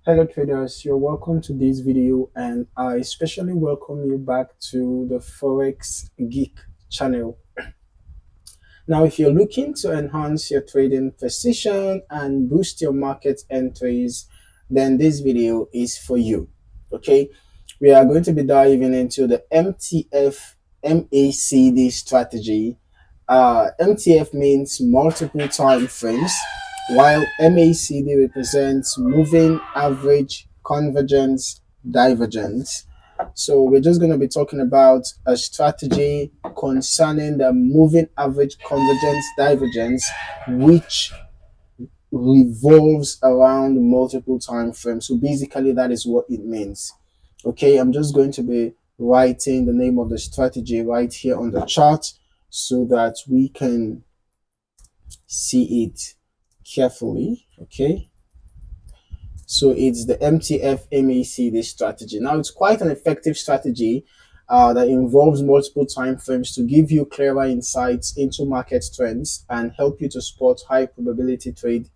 Hello traders, you're welcome to this video and I especially welcome you back to the Forex Geek channel. Now, if you're looking to enhance your trading precision and boost your market entries, then this video is for you. Okay, we are going to be diving into the MTF MACD strategy. MTF means multiple time frames, while MACD represents moving average convergence divergence. So we're just going to be talking about a strategy concerning the moving average convergence divergence, which revolves around multiple time frames. So basically that is what it means. Okay, I'm just going to be writing the name of the strategy right here on the chart so that we can see it carefully. Okay, so it's the MTF MACD strategy. Now it's quite an effective strategy that involves multiple time frames to give you clearer insights into market trends and help you to spot high probability trade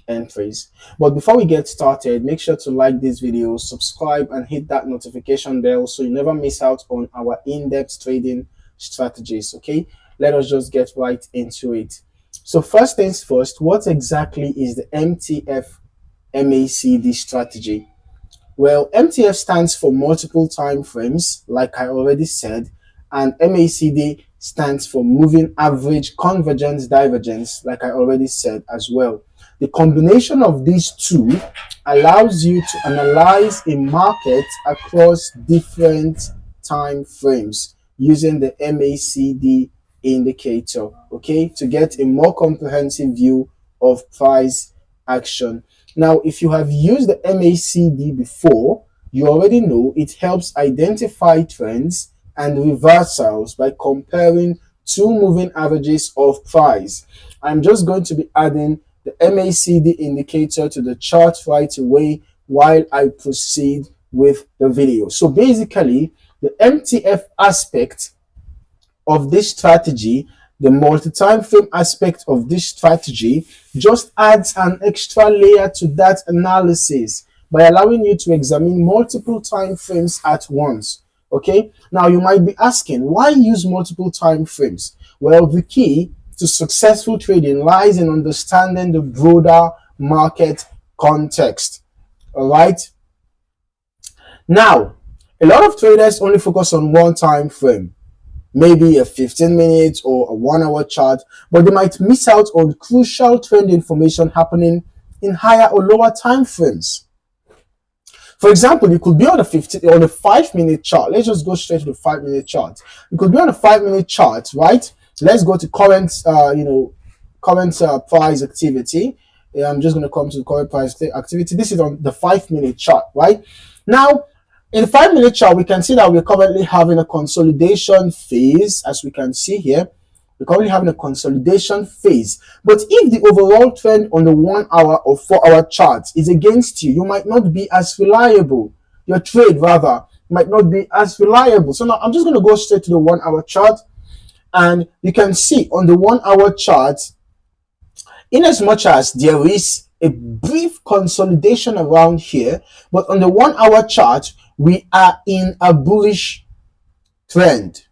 entries. But before we get started, make sure to like this video, subscribe, and hit that notification bell so you never miss out on our in-depth trading strategies. Okay, let us just get right into it. So first things first, what exactly is the MTF MACD strategy? Well, MTF stands for multiple time frames, like I already said, and MACD stands for moving average convergence divergence, like I already said as well. The combination of these two allows you to analyze a market across different time frames using the MACD indicator, okay, to get a more comprehensive view of price action. Now, if you have used the MACD before, you already know it helps identify trends and reversals by comparing two moving averages of price. I'm just going to be adding the MACD indicator to the chart right away while I proceed with the video. So basically, the MTF aspect of this strategy, the multi-time frame aspect of this strategy, just adds an extra layer to that analysis by allowing you to examine multiple time frames at once. Okay, now you might be asking, why use multiple time frames? Well, the key to successful trading lies in understanding the broader market context. All right, now a lot of traders only focus on one time frame, maybe a 15-minute or a 1 hour chart, but they might miss out on crucial trend information happening in higher or lower time frames. For example, you could be on a 5-minute chart. Let's just go straight to the 5-minute chart. You could be on a 5-minute chart, right? Let's go to current price activity. I'm just going to come to the current price activity. This is on the 5-minute chart, right? Now, in the 5-minute chart, we can see that we're currently having a consolidation phase, as we can see here. We're currently having a consolidation phase. But if the overall trend on the 1 hour or 4-hour chart is against you, you might not be as reliable. Your trade, rather, might not be as reliable. So now I'm just going to go straight to the 1 hour chart. And you can see on the 1 hour chart, in as much as there is a brief consolidation around here, but on the 1 hour chart, we are in a bullish trend,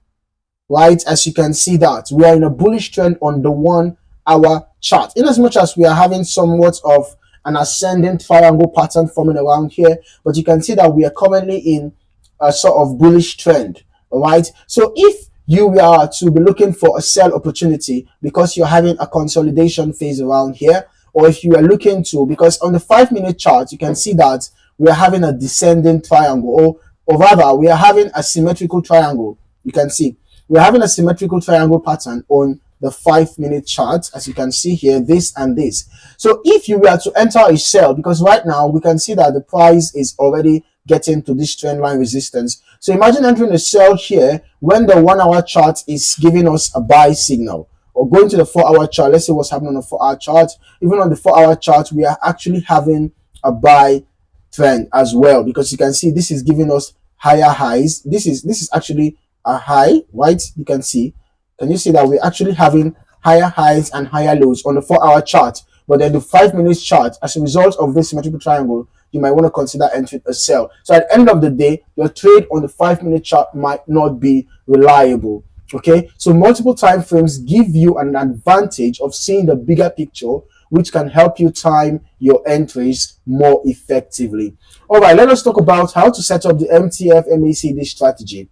right? As you can see that we are in a bullish trend on the 1 hour chart, in as much as we are having somewhat of an ascending triangle pattern forming around here, but you can see that we are currently in a sort of bullish trend. All right, so if you are to be looking for a sell opportunity because you're having a consolidation phase around here, or if you are looking to, because on the 5-minute chart you can see that we are having a descending triangle, or rather we are having a symmetrical triangle. You can see we are having a symmetrical triangle pattern on the 5-minute chart, as you can see here, this and this. So if you were to enter a sell, because right now we can see that the price is already getting to this trend line resistance. So imagine entering a sell here when the 1 hour chart is giving us a buy signal, or going to the 4-hour chart. Let's see what's happening on the 4-hour chart. Even on the 4-hour chart, we are actually having a buy trend as well, because you can see this is giving us higher highs. This is actually a high, right? You can see. Can you see that we're actually having higher highs and higher lows on the 4-hour chart? But then the 5-minute chart, as a result of this symmetrical triangle, you might want to consider entering a sell. So at the end of the day, your trade on the 5-minute chart might not be reliable. Okay, so multiple time frames give you an advantage of seeing the bigger picture, which can help you time your entries more effectively. All right, let us talk about how to set up the MTF MACD strategy.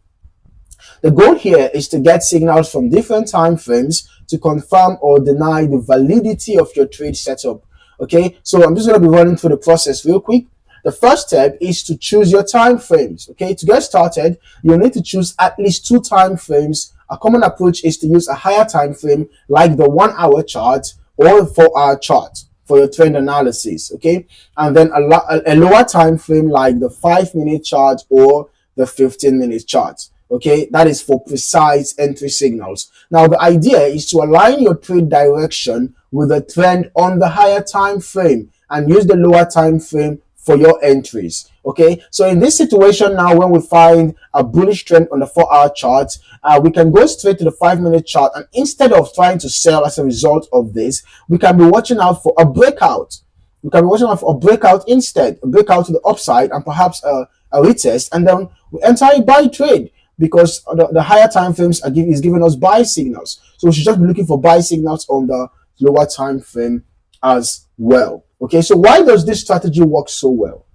The goal here is to get signals from different time frames to confirm or deny the validity of your trade setup. Okay, so I'm just going to be running through the process real quick. The first step is to choose your time frames. Okay, to get started, you'll need to choose at least 2 time frames. A common approach is to use a higher time frame like the 1-hour chart or the 4-hour chart for your trend analysis. Okay, and then a lower time frame like the 5-minute chart or the 15-minute chart. Okay, that is for precise entry signals. Now, the idea is to align your trade direction with the trend on the higher time frame and use the lower time frame for your entries. Okay, so in this situation now, when we find a bullish trend on the 4-hour chart, we can go straight to the 5-minute chart, and instead of trying to sell as a result of this, we can be watching out for a breakout. We can be watching out for a breakout instead, a breakout to the upside, and perhaps a retest, and then we enter a buy trade, because the higher time frames is giving us buy signals. So we should just be looking for buy signals on the lower time frame as well. Okay, so why does this strategy work so well?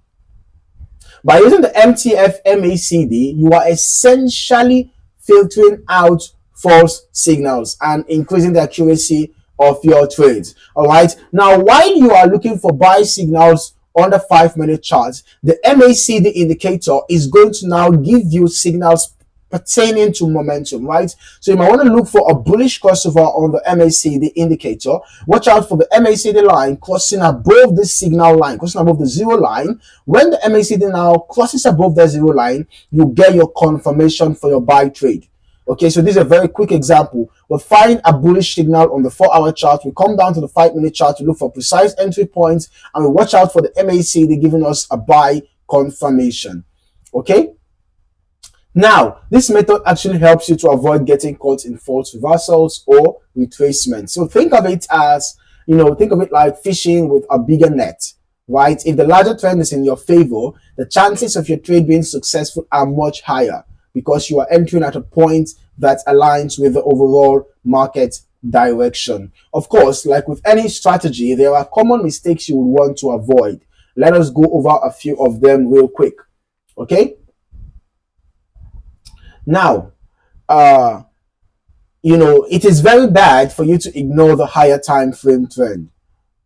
By using the MTF MACD, you are essentially filtering out false signals and increasing the accuracy of your trades. All right, now while you are looking for buy signals on the 5-minute chart, the MACD indicator is going to now give you signals pertaining to momentum, right? So you might want to look for a bullish crossover on the MACD indicator. Watch out for the MACD line crossing above the signal line, crossing above the 0 line. When the MACD now crosses above the 0 line, you get your confirmation for your buy trade. Okay, so this is a very quick example. We'll find a bullish signal on the 4-hour chart. We come down to the 5-minute chart to look for precise entry points, and we watch out for the MACD giving us a buy confirmation. Okay. Now, this method actually helps you to avoid getting caught in false reversals or retracements. So think of it as, think of it like fishing with a bigger net, right? If the larger trend is in your favor, the chances of your trade being successful are much higher because you are entering at a point that aligns with the overall market direction. Of course, like with any strategy, there are common mistakes you would want to avoid. Let us go over a few of them real quick, okay? Now, it is very bad for you to ignore the higher time frame trend.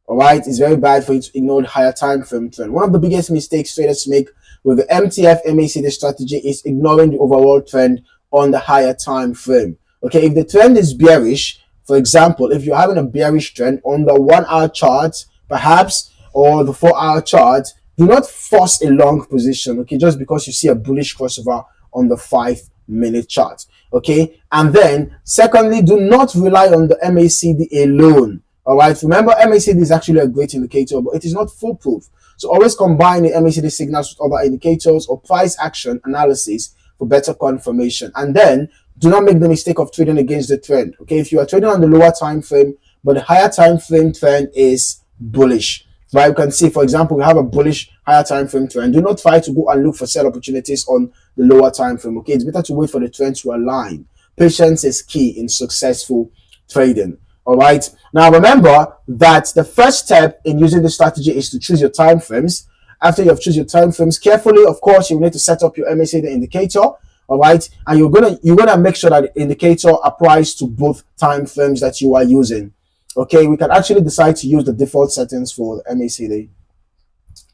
All right, it's very bad for you to ignore the higher time frame trend. One of the biggest mistakes traders make with the MTF MACD strategy is ignoring the overall trend on the higher time frame. Okay, if the trend is bearish, for example, if you're having a bearish trend on the 1-hour chart, perhaps, or the 4-hour chart, do not force a long position. Okay, just because you see a bullish crossover on the 5-minute chart. Okay, and then secondly, do not rely on the MACD alone. All right, remember, MACD is actually a great indicator, but it is not foolproof. So always combine the MACD signals with other indicators or price action analysis for better confirmation. And then do not make the mistake of trading against the trend. Okay, if you are trading on the lower time frame but the higher time frame trend is bullish, right? You can see, for example, we have a bullish higher time frame trend. Do not try to go and look for sell opportunities on the lower time frame. Okay, it's better to wait for the trend to align. Patience is key in successful trading. All right, now remember that the first step in using this strategy is to choose your time frames. After you have chosen your time frames carefully, of course, you need to set up your MACD indicator. All right, and you're gonna make sure that the indicator applies to both time frames that you are using. Okay, we can actually decide to use the default settings for the MACD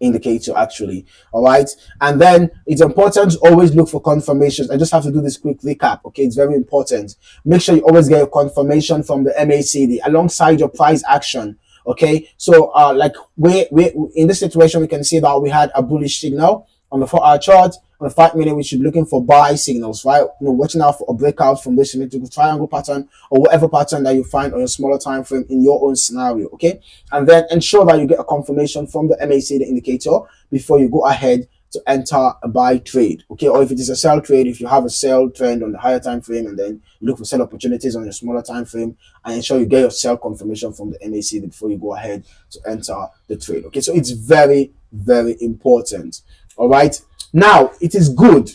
indicator actually. All right, and then it's important to always look for confirmations. I just have to do this quick recap. Okay, it's very important. Make sure you always get a confirmation from the MACD alongside your price action. Okay, so like we in this situation, we can see that we had a bullish signal on the 4-hour chart. On the 5-minute, we should be looking for buy signals, right? Watching out for a breakout from this symmetrical triangle pattern or whatever pattern that you find on a smaller time frame in your own scenario. Okay, and then ensure that you get a confirmation from the MACD indicator before you go ahead to enter a buy trade. Okay, or if it is a sell trade, if you have a sell trend on the higher time frame and then you look for sell opportunities on your smaller time frame, and ensure you get your sell confirmation from the MACD before you go ahead to enter the trade. Okay, so it's very very important. All right. Now, it is good.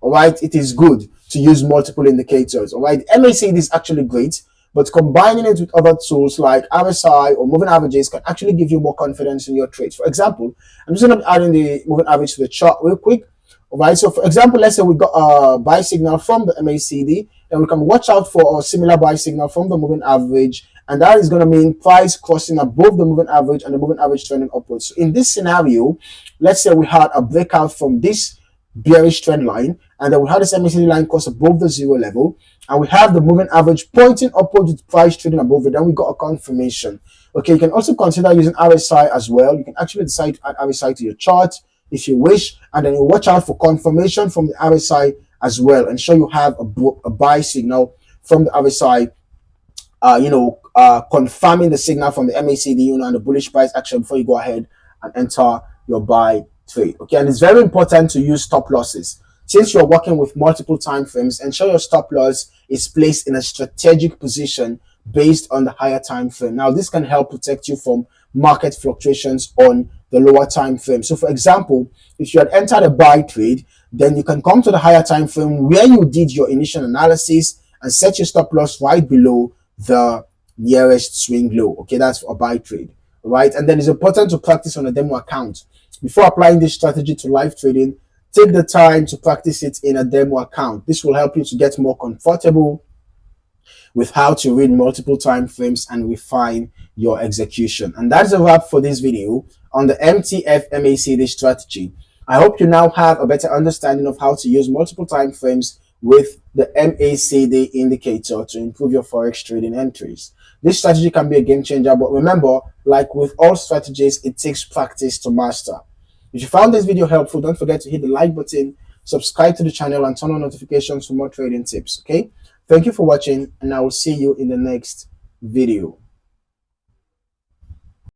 All right. It is good to use multiple indicators. All right. MACD is actually great, but combining it with other tools like RSI or moving averages can actually give you more confidence in your trades. For example, I'm just going to be adding the moving average to the chart real quick. All right. So, for example, let's say we got a buy signal from the MACD, then we can watch out for a similar buy signal from the moving average, and that is going to mean price crossing above the moving average and the moving average trending upwards. So in this scenario, let's say we had a breakout from this bearish trend line, and then we had this MACD line cross above the zero level, and we have the moving average pointing upwards with price trading above it. Then we got a confirmation. Okay, you can also consider using RSI as well. You can actually decide to add RSI to your chart if you wish, and then you watch out for confirmation from the RSI as well, and show you have a buy signal from the RSI, confirming the signal from the MACD, and the bullish price action before you go ahead and enter your buy trade. Okay, and it's very important to use stop losses. Since you're working with multiple time frames, ensure your stop loss is placed in a strategic position based on the higher time frame. Now, this can help protect you from market fluctuations on the lower time frame. So, for example, if you had entered a buy trade, then you can come to the higher time frame where you did your initial analysis and set your stop loss right below the nearest swing low. Okay, that's for a buy trade, right? And then it's important to practice on a demo account. Before applying this strategy to live trading, take the time to practice it in a demo account. This will help you to get more comfortable with how to read multiple time frames and refine your execution. And that's a wrap for this video on the MTF MACD strategy. I hope you now have a better understanding of how to use multiple time frames with the MACD indicator to improve your Forex trading entries. This strategy can be a game changer, but remember, like with all strategies, it takes practice to master. If you found this video helpful, don't forget to hit the like button, subscribe to the channel, and turn on notifications for more trading tips. Okay? Thank you for watching, and I will see you in the next video.